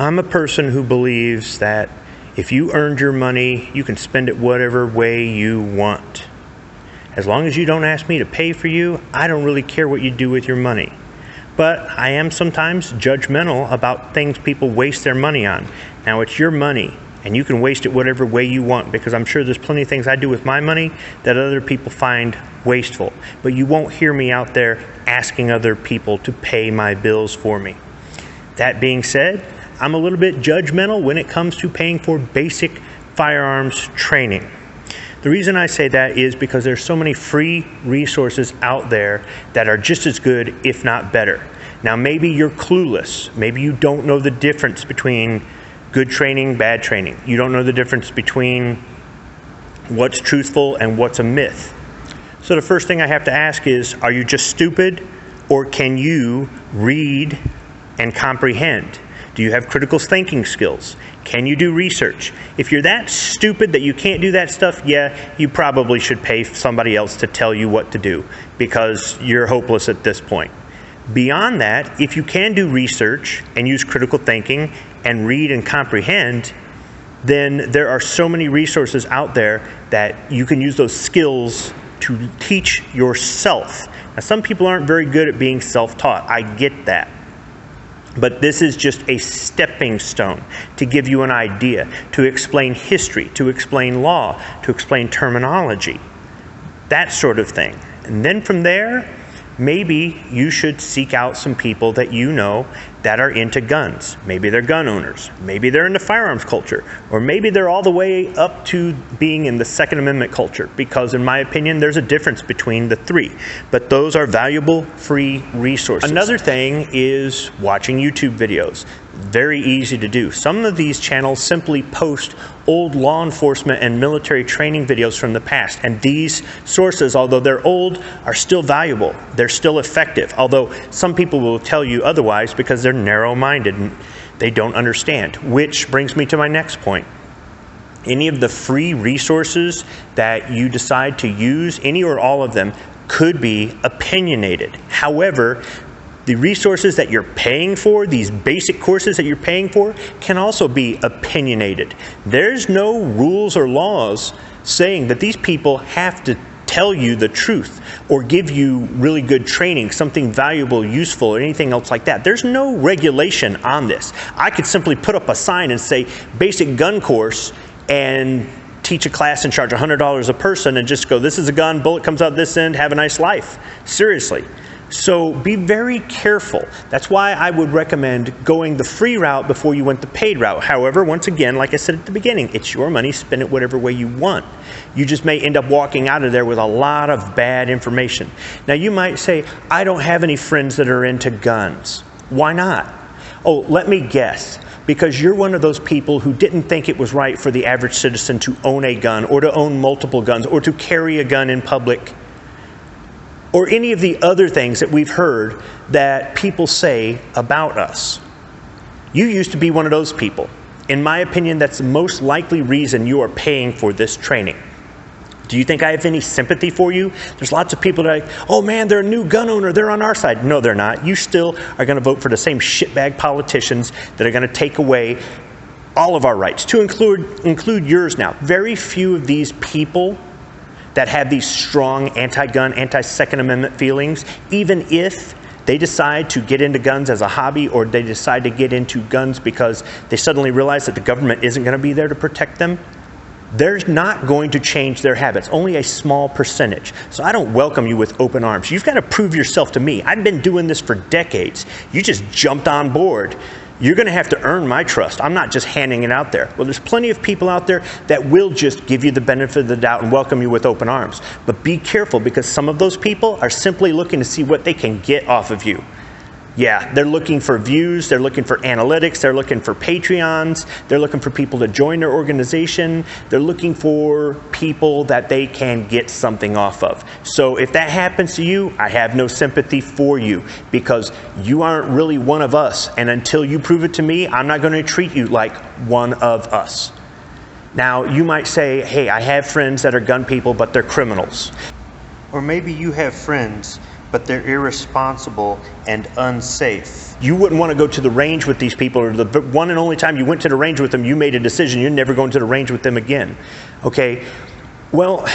I'm a person who believes that if you earned your money, you can spend it whatever way you want. As long as you don't ask me to pay for you, I don't really care what you do with your money. But I am sometimes judgmental about things people waste their money on. Now, it's your money, and you can waste it whatever way you want, because I'm sure there's plenty of things I do with my money that other people find wasteful. But you won't hear me out there asking other people to pay my bills for me. That being said, I'm a little bit judgmental when it comes to paying for basic firearms training. The reason I say that is because there's so many free resources out there that are just as good, if not better. Now, maybe you're clueless. Maybe you don't know the difference between good training, bad training. You don't know the difference between what's truthful and what's a myth. So the first thing I have to ask is, are you just stupid, or can you read and comprehend? Do you have critical thinking skills? Can you do research? If you're that stupid that you can't do that stuff, yeah, you probably should pay somebody else to tell you what to do, because you're hopeless at this point. Beyond that, if you can do research and use critical thinking and read and comprehend, then there are so many resources out there that you can use those skills to teach yourself. Now, some people aren't very good at being self-taught. I get that. But this is just a stepping stone to give you an idea, to explain history, to explain law, to explain terminology, that sort of thing. And then from there, maybe you should seek out some people that you know that are into guns. Maybe they're gun owners. Maybe they're into firearms culture. Or maybe they're all the way up to being in the Second Amendment culture, because in my opinion, there's a difference between the three. But those are valuable free resources. Another thing is watching YouTube videos. Very easy to do. Some of these channels simply post old law enforcement and military training videos from the past. And these sources, although they're old, are still valuable. They're still effective. Although some people will tell you otherwise because they're narrow-minded and they don't understand. Which brings me to my next point. Any of the free resources that you decide to use, any or all of them, could be opinionated. However, the resources that you're paying for, these basic courses that you're paying for, can also be opinionated. There's no rules or laws saying that these people have to tell you the truth or give you really good training, something valuable, useful, or anything else like that. There's no regulation on this. I could simply put up a sign and say, basic gun course, and teach a class and charge $100 a person and just go, this is a gun, bullet comes out this end, have a nice life. Seriously. So be very careful. That's why I would recommend going the free route before you went the paid route. However, once again, like I said at the beginning, it's your money, spend it whatever way you want. You just may end up walking out of there with a lot of bad information. Now you might say, I don't have any friends that are into guns. Why not? Oh, let me guess. Because you're one of those people who didn't think it was right for the average citizen to own a gun, or to own multiple guns, or to carry a gun in public, or any of the other things that we've heard that people say about us. You used to be one of those people. In my opinion, that's the most likely reason you are paying for this training. Do you think I have any sympathy for you? There's lots of people that are like, oh man, they're a new gun owner, they're on our side. No, they're not. You still are going to vote for the same shitbag politicians that are going to take away all of our rights, to include yours now. Very few of these people that have these strong anti-gun, anti-Second Amendment feelings, even if they decide to get into guns as a hobby, or they decide to get into guns because they suddenly realize that the government isn't going to be there to protect them, they're not going to change their habits. Only a small percentage. So I don't welcome you with open arms. You've got to prove yourself to me. I've been doing this for decades. You just jumped on board. You're going to have to earn my trust. I'm not just handing it out there. Well, there's plenty of people out there that will just give you the benefit of the doubt and welcome you with open arms. But be careful, because some of those people are simply looking to see what they can get off of you. Yeah, they're looking for views, they're looking for analytics, they're looking for Patreons, they're looking for people to join their organization, they're looking for people that they can get something off of. So if that happens to you, I have no sympathy for you, because you aren't really one of us, and until you prove it to me, I'm not going to treat you like one of us. Now, you might say, hey, I have friends that are gun people, but they're criminals. Or maybe you have friends but they're irresponsible and unsafe. You wouldn't want to go to the range with these people, or the one and only time you went to the range with them, you made a decision you're never going to the range with them again. Okay, well,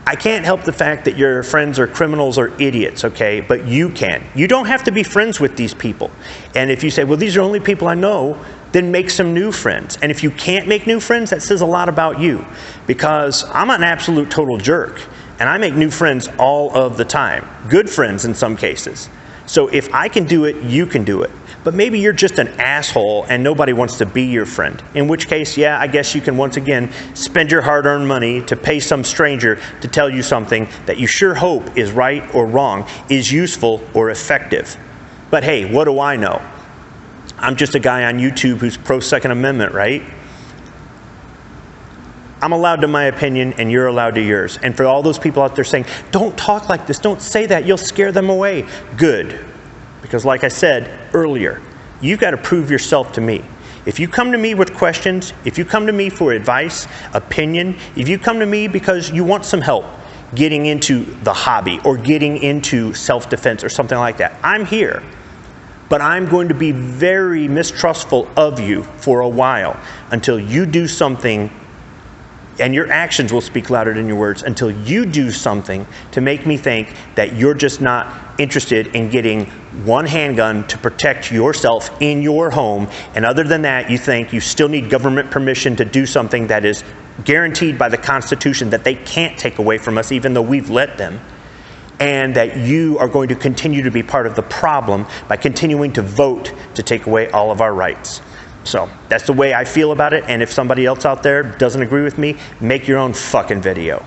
I can't help the fact that your friends are criminals or idiots, okay, but you can. You don't have to be friends with these people. And if you say, well, these are only people I know, then make some new friends. And if you can't make new friends, that says a lot about you, because I'm an absolute total jerk. And I make new friends all of the time. Good friends in some cases. So if I can do it, you can do it. But maybe you're just an asshole and nobody wants to be your friend. In which case, yeah, I guess you can once again spend your hard-earned money to pay some stranger to tell you something that you sure hope is right or wrong, is useful or effective. But hey, what do I know? I'm just a guy on YouTube who's pro-Second Amendment, right? I'm allowed to my opinion and you're allowed to yours. And for all those people out there saying, don't talk like this, don't say that, you'll scare them away. Good. Because like I said earlier, you've got to prove yourself to me. If you come to me with questions, if you come to me for advice, opinion, if you come to me because you want some help getting into the hobby or getting into self-defense or something like that, I'm here. But I'm going to be very mistrustful of you for a while until you do something. And your actions will speak louder than your words, until you do something to make me think that you're just not interested in getting one handgun to protect yourself in your home. And other than that, you think you still need government permission to do something that is guaranteed by the Constitution that they can't take away from us, even though we've let them. And that you are going to continue to be part of the problem by continuing to vote to take away all of our rights. So that's the way I feel about it, and if somebody else out there doesn't agree with me, make your own fucking video.